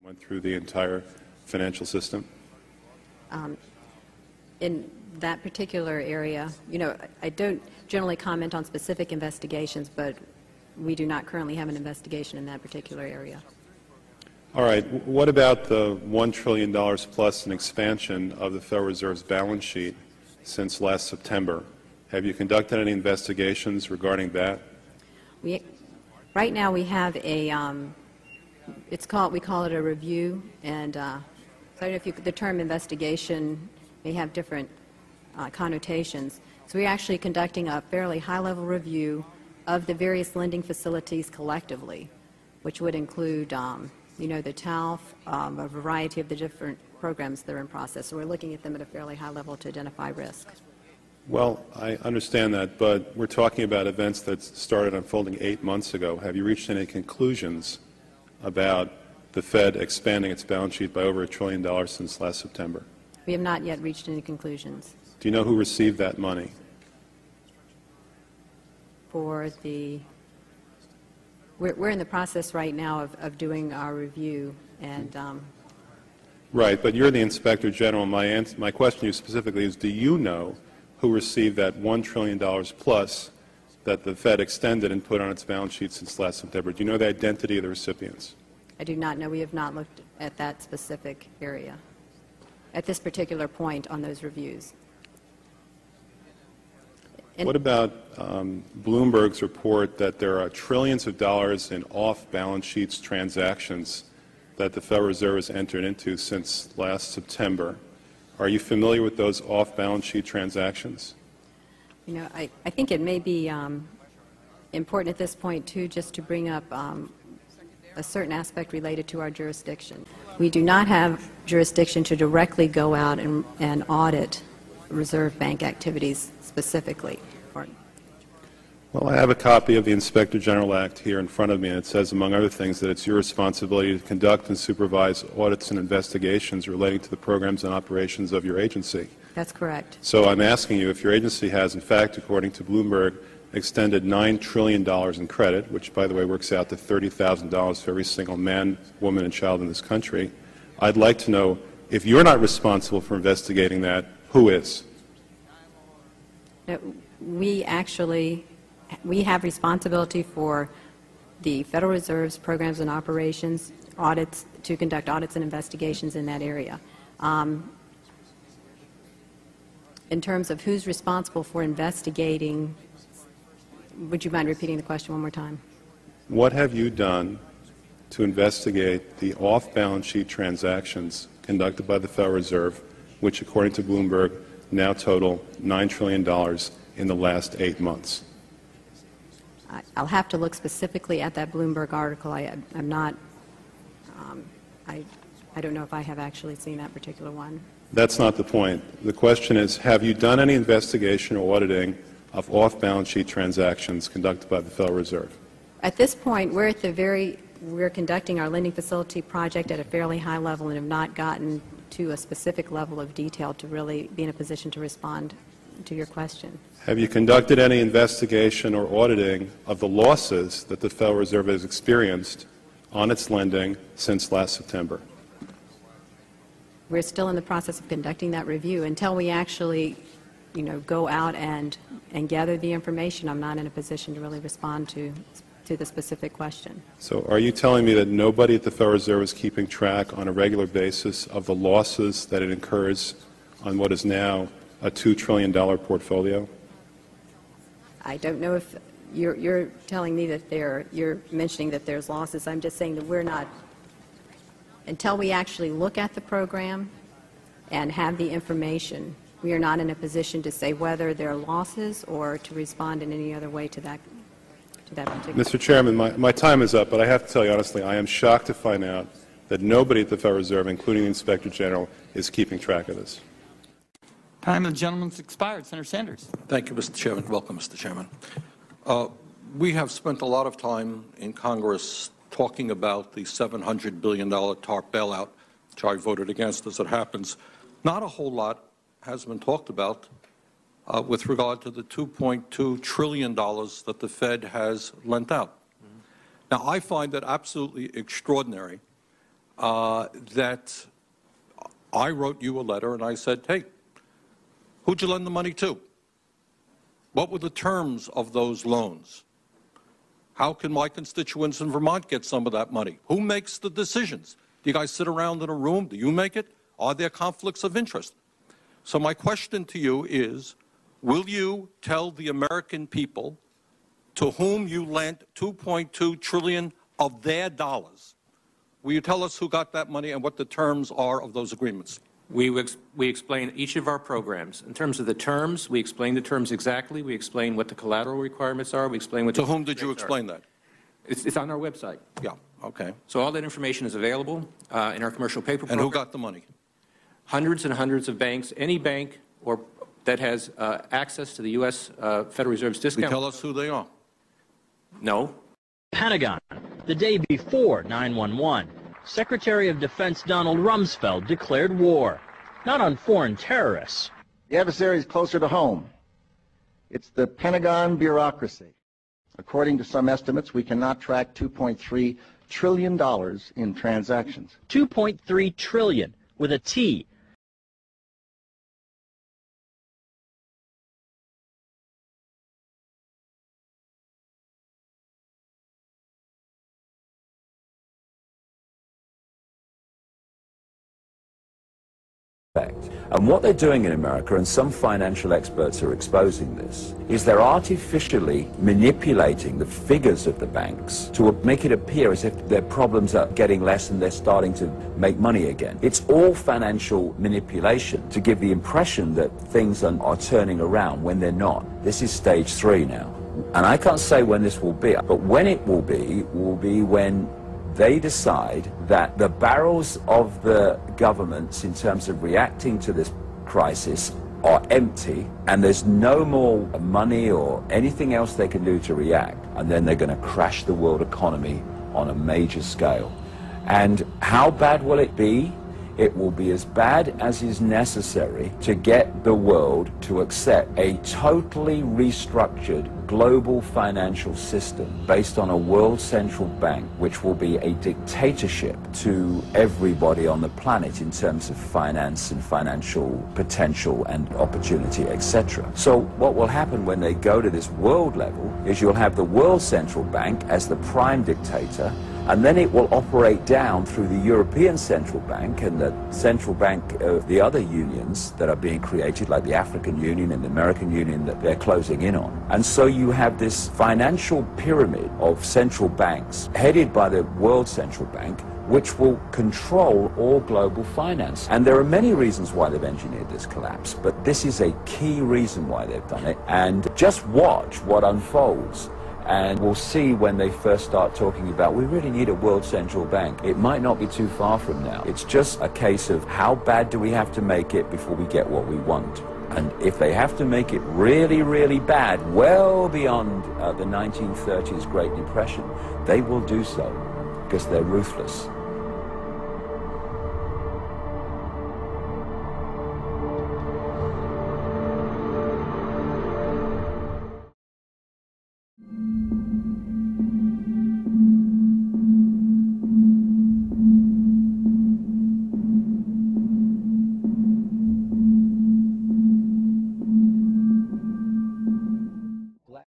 Went through the entire financial system? In that particular area, I don't generally comment on specific investigations, but we do not currently have an investigation in that particular area. All right. What about the $1 trillion plus in expansion of the Federal Reserve's balance sheet since last September? Have you conducted any investigations regarding that? Right now we have a we call it a review, and so I don't know if the term investigation may have different connotations. So we're actually conducting a fairly high-level review of the various lending facilities collectively, which would include, the TALF, a variety of the different programs that are in process. So we're looking at them at a fairly high level to identify risk. Well, I understand that, but we're talking about events that started unfolding 8 months ago. Have you reached any conclusions about the Fed expanding its balance sheet by over $1 trillion since last September? We have not yet reached any conclusions. Do you know who received that money? We're in the process right now of doing our review, and right, but you're the Inspector General. My question to you specifically is, do you know who received that $1 trillion plus that the Fed extended and put on its balance sheet since last September? Do you know the identity of the recipients? I do not know. We have not looked at that specific area at this particular point on those reviews. What about Bloomberg's report that there are trillions of dollars in off-balance sheets transactions that the Federal Reserve has entered into since last September? Are you familiar with those off-balance sheet transactions? I think it may be important at this point, too, just to bring up a certain aspect related to our jurisdiction. We do not have jurisdiction to directly go out and audit Reserve Bank activities specifically. Well, I have a copy of the Inspector General Act here in front of me, and it says, among other things, that it's your responsibility to conduct and supervise audits and investigations relating to the programs and operations of your agency. That's correct. So I'm asking you if your agency has, in fact, according to Bloomberg, extended $9 trillion in credit, which, by the way, works out to $30,000 for every single man, woman, and child in this country. I'd like to know, if you're not responsible for investigating that, who is? We have responsibility for the Federal Reserve's programs and operations, audits, to conduct audits and investigations in that area. In terms of who's responsible for investigating, would you mind repeating the question one more time? What have you done to investigate the off-balance sheet transactions conducted by the Federal Reserve, which, according to Bloomberg, now total $9 trillion in the last 8 months? I'll have to look specifically at that Bloomberg article. I'm not, I don't know if I have actually seen that particular one. That's not the point. The question is, have you done any investigation or auditing of off-balance sheet transactions conducted by the Federal Reserve? At this point, we're conducting our lending facility project at a fairly high level and have not gotten to a specific level of detail to really be in a position to respond to your question. Have you conducted any investigation or auditing of the losses that the Federal Reserve has experienced on its lending since last September? We're still in the process of conducting that review. Until we actually, go out and gather the information, I'm not in a position to really respond to the specific question. So are you telling me that nobody at the Federal Reserve is keeping track on a regular basis of the losses that it incurs on what is now a $2 trillion portfolio? I don't know if you're telling me that you're mentioning that there's losses. I'm just saying that we're not, until we actually look at the program and have the information, we are not in a position to say whether there are losses or to respond in any other way to that particular. Mr. Chairman, my time is up, but I have to tell you honestly, I am shocked to find out that nobody at the Federal Reserve, including the Inspector General, is keeping track of this. Time of the gentleman's expired. Senator Sanders. Thank you, Mr. Chairman. Welcome, Mr. Chairman. We have spent a lot of time in Congress talking about the $700 billion TARP bailout, which I voted against as it happens. Not a whole lot has been talked about with regard to the $2.2 trillion that the Fed has lent out. Now, I find that absolutely extraordinary that I wrote you a letter and I said, hey, who'd you lend the money to? What were the terms of those loans? How can my constituents in Vermont get some of that money? Who makes the decisions? Do you guys sit around in a room? Do you make it? Are there conflicts of interest? So my question to you is, will you tell the American people to whom you lent $2.2 trillion of their dollars? Will you tell us who got that money and what the terms are of those agreements? We explain each of our programs. In terms of the terms, we explain the terms exactly. We explain what the collateral requirements are. We explain what to whom did you explain that? It's on our website. Yeah, okay. So all that information is available in our commercial paper program. And who got the money? Hundreds and hundreds of banks. Any bank or that has access to the U.S. Federal Reserve's discount. Will you tell us who they are? No. Pentagon, the day before 9/11. Secretary of Defense Donald Rumsfeld declared war, not on foreign terrorists. The adversary is closer to home. It's the Pentagon bureaucracy. According to some estimates, we cannot track $2.3 trillion in transactions. 2.3 trillion with a T. And what they're doing in America, and some financial experts are exposing this, is they're artificially manipulating the figures of the banks to make it appear as if their problems are getting less and they're starting to make money again. It's all financial manipulation to give the impression that things are turning around when they're not. This is stage 3 now. And I can't say when this will be, but when it will be when they decide that the barrels of the governments in terms of reacting to this crisis are empty and there's no more money or anything else they can do to react, and then they're going to crash the world economy on a major scale. And how bad will it be? It will be as bad as is necessary to get the world to accept a totally restructured global financial system based on a world central bank, which will be a dictatorship to everybody on the planet in terms of finance and financial potential and opportunity, etc. So what will happen when they go to this world level is you'll have the world central bank as the prime dictator, and then it will operate down through the European Central Bank and the central bank of the other unions that are being created, like the African Union and the American Union, that they're closing in on. And so you have this financial pyramid of central banks headed by the World Central Bank, which will control all global finance. And there are many reasons why they've engineered this collapse, but this is a key reason why they've done it. And just watch what unfolds. And we'll see when they first start talking about, we really need a world central bank. It might not be too far from now. It's just a case of how bad do we have to make it before we get what we want. And if they have to make it really, really bad, well beyond the 1930s Great Depression, they will do so because they're ruthless.